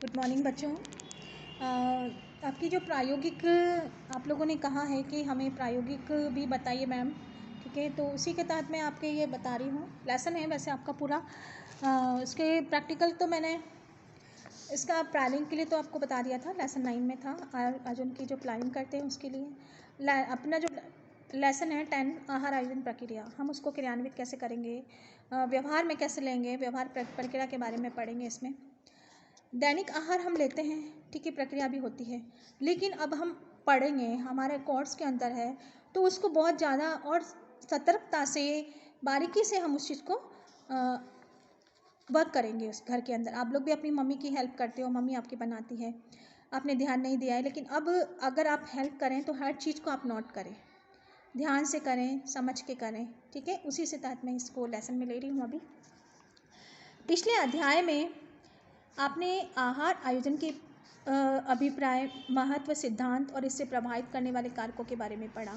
Good morning बच्चों। आपकी जो प्रायोगिक आप लोगों ने कहा है कि हमें प्रायोगिक भी बताइए मैम, ठीक है। तो उसी के तहत मैं आपके ये बता रही हूँ। लेसन है वैसे आपका पूरा, इसके प्रैक्टिकल तो मैंने इसका प्लानिंग के लिए तो आपको बता दिया था, लेसन 9 में था। आज उनकी जो प्लानिंग करते हैं उसके लिए अपना जो लेसन है 10 आहार आयोजन प्रक्रिया, हम उसको क्रियान्वित कैसे करेंगे, व्यवहार में कैसे लेंगे, व्यवहार प्रक्रिया के बारे में पढ़ेंगे। इसमें दैनिक आहार हम लेते हैं, ठीक है, प्रक्रिया भी होती है, लेकिन अब हम पढ़ेंगे हमारे कोर्स के अंदर है तो उसको बहुत ज़्यादा और सतर्कता से बारीकी से हम उस चीज़ को वर्क करेंगे। उस घर के अंदर आप लोग भी अपनी मम्मी की हेल्प करते हो, मम्मी आपकी बनाती है, आपने ध्यान नहीं दिया है, लेकिन अब अगर आप हेल्प करें तो हर चीज़ को आप नोट करें, ध्यान से करें, समझ के करें, ठीक है। उसी से तहत मैं इसको लेसन में ले रही हूँ। अभी पिछले अध्याय में आपने आहार आयोजन के अभिप्राय, महत्व, सिद्धांत और इससे प्रभावित करने वाले कारकों के बारे में पढ़ा।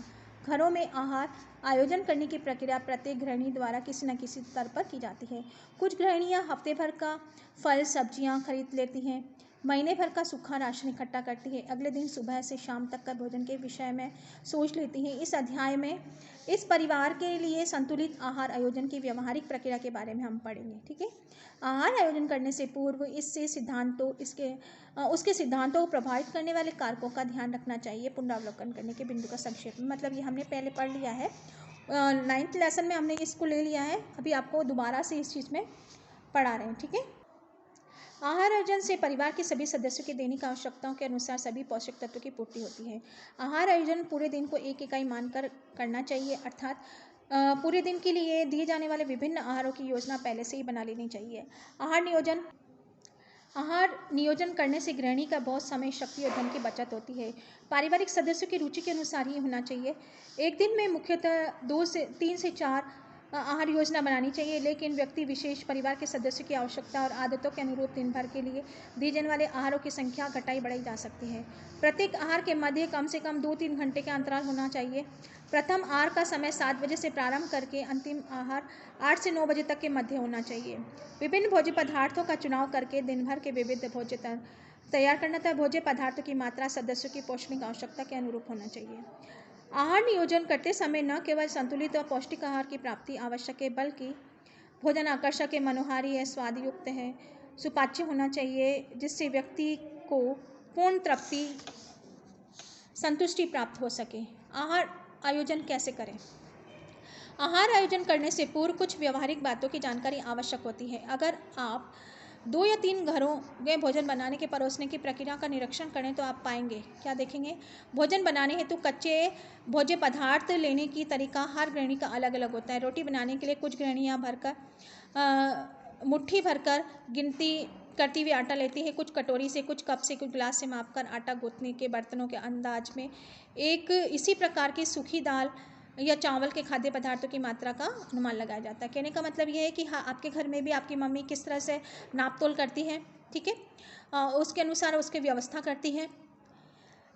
घरों में आहार आयोजन करने की प्रक्रिया प्रत्येक गृहिणी द्वारा किसी न किसी स्तर पर की जाती है। कुछ गृहिणियां हफ्ते भर का फल सब्जियां खरीद लेती हैं, महीने भर का सूखा राशन इकट्ठा करती है, अगले दिन सुबह से शाम तक का भोजन के विषय में सोच लेती हैं। इस अध्याय में इस परिवार के लिए संतुलित आहार आयोजन की व्यवहारिक प्रक्रिया के बारे में हम पढ़ेंगे, ठीक है। आहार आयोजन करने से पूर्व उसके सिद्धांतों को प्रभावित करने वाले कारकों का ध्यान रखना चाहिए। पुनरावलोकन करने के बिंदु का संक्षेप में, मतलब ये हमने पहले पढ़ लिया है, 9th लेसन में हमने इसको ले लिया है, अभी आपको दोबारा से इस चीज़ में पढ़ा रहे हैं, ठीक है। आहार आयोजन से परिवार के सभी सदस्यों की दैनिक आवश्यकताओं के अनुसार सभी पोषक तत्वों की पूर्ति होती है। आहार आयोजन पूरे दिन को एक इकाई मानकर करना चाहिए, अर्थात पूरे दिन के लिए दिए जाने वाले विभिन्न आहारों की योजना पहले से ही बना लेनी चाहिए। आहार नियोजन करने से गृहिणी का बहुत समय, शक्ति और धन की बचत होती है। पारिवारिक सदस्यों की रुचि के अनुसार ही होना चाहिए। एक दिन में मुख्यतः 3 से 4 आहार योजना बनानी चाहिए, लेकिन व्यक्ति विशेष, परिवार के सदस्यों की आवश्यकता और आदतों के अनुरूप दिन भर के लिए दिए जाने वाले आहारों की संख्या घटाई बढ़ाई जा सकती है। प्रत्येक आहार के मध्य कम से कम 2-3 घंटे का अंतराल होना चाहिए। प्रथम आहार का समय 7 बजे से प्रारंभ करके अंतिम आहार 8 से 9 बजे तक के मध्य होना चाहिए। विभिन्न भोज्य पदार्थों का चुनाव करके दिन भर के विविध भोज्य तैयार करना था। भोज्य पदार्थों की मात्रा सदस्यों की पौष्टिक आवश्यकता के अनुरूप होना चाहिए। आहार नियोजन करते समय न केवल संतुलित और पौष्टिक आहार की प्राप्ति आवश्यक है, बल्कि भोजन आकर्षक है, मनोहारी है, स्वादयुक्त है, सुपाच्य होना चाहिए, जिससे व्यक्ति को पूर्ण तृप्ति, संतुष्टि प्राप्त हो सके। आहार आयोजन कैसे करें? आहार आयोजन करने से पूर्व कुछ व्यवहारिक बातों की जानकारी आवश्यक होती है। अगर आप 2 या 3 घरों में भोजन बनाने के परोसने की प्रक्रिया का निरीक्षण करें तो आप पाएंगे, क्या देखेंगे? भोजन बनाने हेतु कच्चे भोज्य पदार्थ लेने की तरीका हर गृहिणी का अलग अलग होता है। रोटी बनाने के लिए कुछ गृहिणियाँ मुट्ठी भरकर गिनती करती हुई आटा लेती है, कुछ कटोरी से, कुछ कप से, कुछ गिलास से मापकर आटा गूंथने के बर्तनों के अंदाज में। एक इसी प्रकार की सूखी दाल या चावल के खाद्य पदार्थों की मात्रा का अनुमान लगाया जाता है। कहने का मतलब यह है कि हाँ, आपके घर में भी आपकी मम्मी किस तरह से नाप तोल करती है, ठीक है, उसके अनुसार उसकी व्यवस्था करती है।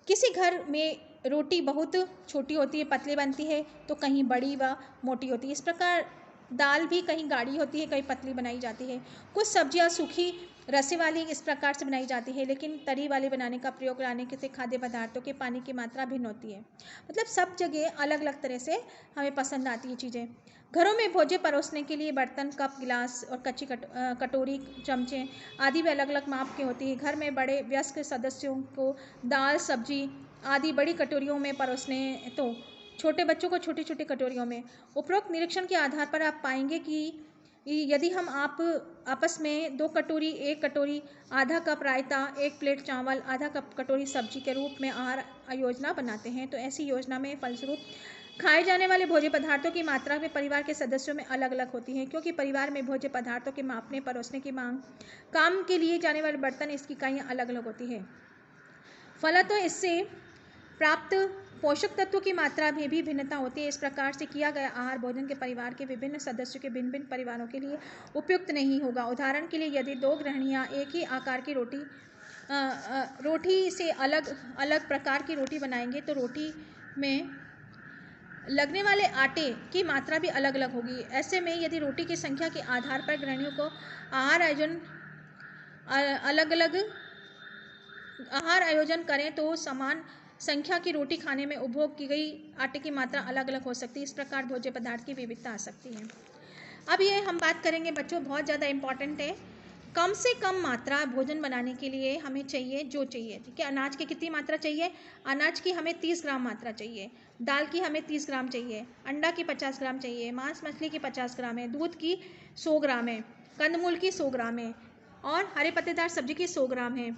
किसी घर में रोटी बहुत छोटी होती है, पतली बनती है, तो कहीं बड़ी व मोटी होती है। इस प्रकार दाल भी कहीं गाढ़ी होती है, कहीं पतली बनाई जाती है। कुछ सब्जियां सूखी रसे वाली इस प्रकार से बनाई जाती है, लेकिन तरी वाली बनाने का प्रयोग लाने के से खाद्य पदार्थों के पानी की मात्रा भिन्न होती है। मतलब सब जगह अलग अलग तरह से हमें पसंद आती है चीज़ें। घरों में भोज्य परोसने के लिए बर्तन, कप, गिलास और कच्ची कटोरी, चमचे आदि भी अलग अलग माप के होती है। घर में बड़े वयस्क सदस्यों को दाल, सब्जी आदि बड़ी कटोरियों में परोसने, तो छोटे बच्चों को छोटी छोटी कटोरियों में। उपरोक्त निरीक्षण के आधार पर आप पाएंगे कि यदि हम आप आपस में 2 कटोरी, 1 कटोरी, आधा कप रायता, 1 प्लेट चावल, आधा कप कटोरी सब्जी के रूप में आहार योजना बनाते हैं, तो ऐसी योजना में फलस्वरूप खाए जाने वाले भोज्य पदार्थों की मात्रा में परिवार के सदस्यों में अलग अलग होती है, क्योंकि परिवार में भोज्य पदार्थों के मापने, परोसने की मांग, काम के लिए जाने वाले बर्तन, इसकी इकाइयाँ अलग अलग होती है। फलतः इससे प्राप्त पोषक तत्वों की मात्रा में भी भिन्नता होती है। इस प्रकार से किया गया आहार भोजन के परिवार के विभिन्न सदस्यों के भिन्न भिन्न परिवारों के लिए उपयुक्त नहीं होगा। उदाहरण के लिए यदि 2 गृहिणियाँ एक ही आकार की रोटी से अलग अलग प्रकार की रोटी बनाएंगे, तो रोटी में लगने वाले आटे की मात्रा भी अलग अलग होगी। ऐसे में यदि रोटी की संख्या के आधार पर गृहिणियों को आहार आयोजन अलग अलग आहार आयोजन करें तो समान संख्या की रोटी खाने में उपभोग की गई आटे की मात्रा अलग अलग हो सकती है। इस प्रकार भोज्य पदार्थ की विविधता आ सकती है। अब ये हम बात करेंगे बच्चों, बहुत ज़्यादा इम्पॉर्टेंट है। कम से कम मात्रा भोजन बनाने के लिए हमें चाहिए जो चाहिए, ठीक है। अनाज की कितनी मात्रा चाहिए? अनाज की हमें 30 ग्राम मात्रा चाहिए, दाल की हमें 30 ग्राम चाहिए, अंडा की 50 ग्राम चाहिए, मांस मछली की 50 ग्राम है, दूध की 100 ग्राम है, कंदमूल की 100 ग्राम है, और हरे पत्तेदार सब्जी की 100 ग्राम है,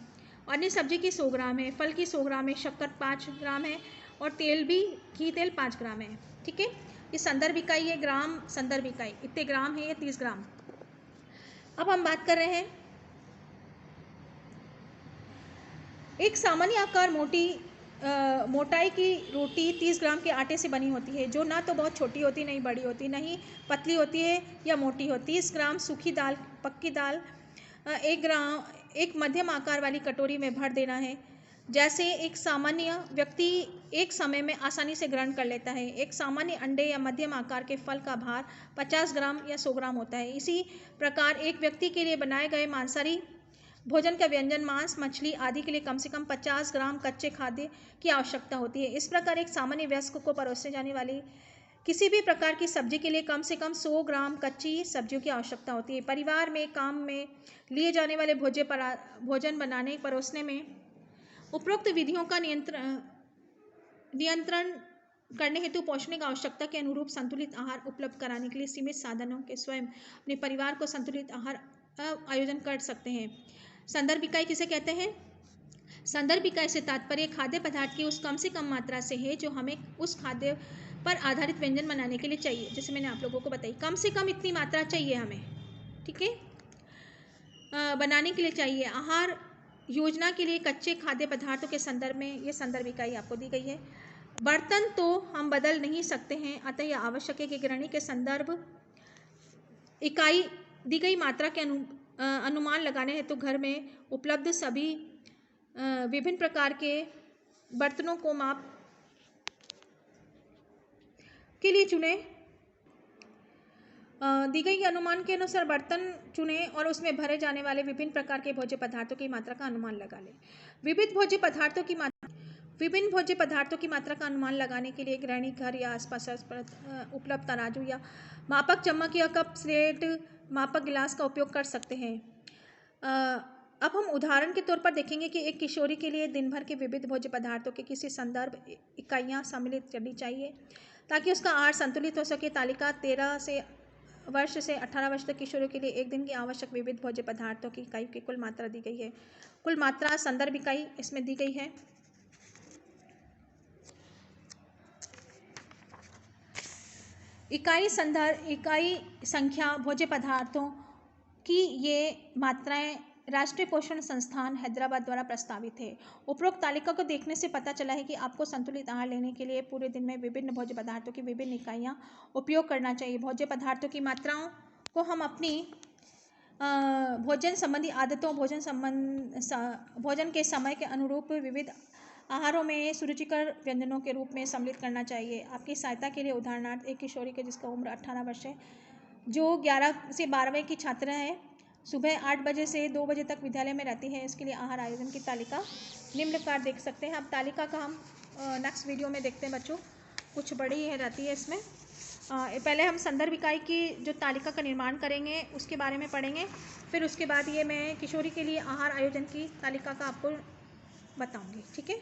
अन्य सब्जी की 100 ग्राम है, फल की 100 ग्राम है, शक्कर 5 ग्राम है, और तेल भी घी तेल 5 ग्राम है, ठीक है। ये संदर्भ इकाई है, ग्राम संदर्भ इकाई, इतने ग्राम है ये 30 ग्राम। अब हम बात कर रहे हैं, एक सामान्य आकार मोटाई की रोटी 30 ग्राम के आटे से बनी होती है, जो ना तो बहुत छोटी होती, नहीं बड़ी होती, नहीं पतली होती है या मोटी होती। 30 ग्राम सूखी दाल, पक्की दाल 1 ग्राम एक मध्यम आकार वाली कटोरी में भर देना है, जैसे एक सामान्य व्यक्ति एक समय में आसानी से ग्रहण कर लेता है। एक सामान्य अंडे या मध्यम आकार के फल का भार 50 ग्राम या 100 ग्राम होता है। इसी प्रकार एक व्यक्ति के लिए बनाए गए मांसाहारी भोजन का व्यंजन मांस मछली आदि के लिए कम से कम 50 ग्राम कच्चे खाद्य की आवश्यकता होती है। इस प्रकार एक सामान्य वयस्क को परोसे जाने वाली किसी भी प्रकार की सब्जी के लिए कम से कम 100 ग्राम कच्ची सब्जियों की आवश्यकता होती है। परिवार में काम में लिए जाने वाले भोजन बनाने परोसने में उपरोक्त विधियों का नियंत्रण करने हेतु पौष्टिक आवश्यकता के अनुरूप संतुलित आहार उपलब्ध कराने के लिए सीमित साधनों के स्वयं अपने परिवार को संतुलित आहार आयोजन कर सकते हैं। संदर्भ इकाई किसे कहते हैं? संदर्भ इकाई से तात्पर्य खाद्य पदार्थ की उस कम से कम मात्रा से है जो हमें उस खाद्य पर आधारित व्यंजन बनाने के लिए चाहिए। जैसे मैंने आप लोगों को बताई, कम से कम इतनी मात्रा चाहिए हमें, ठीक है, बनाने के लिए चाहिए। आहार योजना के लिए कच्चे खाद्य पदार्थों के संदर्भ में ये संदर्भ इकाई आपको दी गई है। बर्तन तो हम बदल नहीं सकते हैं, अतः यह आवश्यक है कि गृहिणी के संदर्भ इकाई दी गई मात्रा के अनुमान लगाने हेतु घर में उपलब्ध सभी विभिन्न प्रकार के बर्तनों को माप के लिए चुने। दी गई अनुमान के अनुसार बर्तन चुने और उसमें भरे जाने वाले विभिन्न प्रकार के भोज्य पदार्थों की मात्रा का अनुमान लगा लें। विभिन्न भोज्य पदार्थों की मात्रा का अनुमान लगाने के लिए गृहिणी घर या आसपास उपलब्ध तराजू या मापक चम्मच या कप स्लेट मापक गिलास का उपयोग कर सकते हैं। अब हम उदाहरण के तौर पर देखेंगे कि एक किशोरी के लिए दिन भर के विविध भोज्य पदार्थों के किसी संदर्भ इकाइयाँ सम्मिलित करनी चाहिए ताकि उसका आहार संतुलित हो सके। तालिका 13 वर्ष से 18 वर्ष तक किशोरों के लिए एक दिन की आवश्यक विविध भोज्य पदार्थों की इकाई की कुल मात्रा दी गई है। कुल मात्रा संदर्भ इकाई इसमें दी गई है। इकाई संख्या भोज्य पदार्थों की ये मात्राएं राष्ट्रीय पोषण संस्थान हैदराबाद द्वारा प्रस्तावित है। उपरोक्त तालिका को देखने से पता चला है कि आपको संतुलित आहार लेने के लिए पूरे दिन में विभिन्न भोज्य पदार्थों की विभिन्न इकाइयाँ उपयोग करना चाहिए। भोज्य पदार्थों की मात्राओं को हम अपनी भोजन संबंधी आदतों, भोजन के समय के अनुरूप विविध आहारों में सुरुचिकर व्यंजनों के रूप में सम्मिलित करना चाहिए। आपकी सहायता के लिए उदाहरणार्थ एक किशोरी के जिसका उम्र 18 वर्ष है, जो 11 से 12वीं की छात्रा है, सुबह 8 बजे से 2 बजे तक विद्यालय में रहती है। इसके लिए आहार आयोजन की तालिका निम्न प्रकार देख सकते हैं। अब तालिका का हम नेक्स्ट वीडियो में देखते हैं बच्चों, कुछ बड़ी है रहती है इसमें। पहले हम संदर्भ इकाई की जो तालिका का निर्माण करेंगे उसके बारे में पढ़ेंगे, फिर उसके बाद ये मैं किशोरी के लिए आहार आयोजन की तालिका का आपको बताऊंगी, ठीक है।